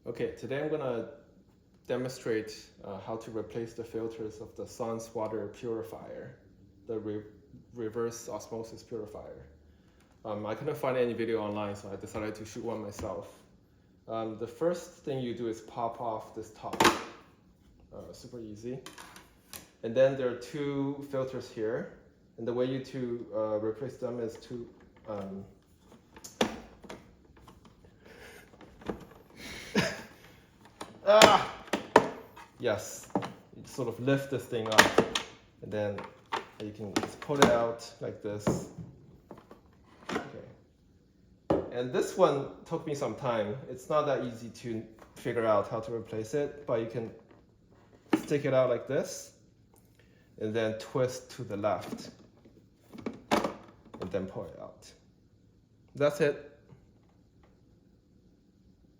Okay, today I'm gonna demonstrate how to replace the filters of the sun's water purifier, the reverse osmosis purifier. I couldn't find any video online, so I decided to shoot one myself. The first thing you do is pop off this top, super easy. And then there are two filters here, and the way you replace them is to yes, you sort of lift this thing up, and then you can just pull it out like this. Okay. And this one took me some time. It's not that easy to figure out how to replace it, but you can stick it out like this, and then twist to the left, and then pull it out. That's it.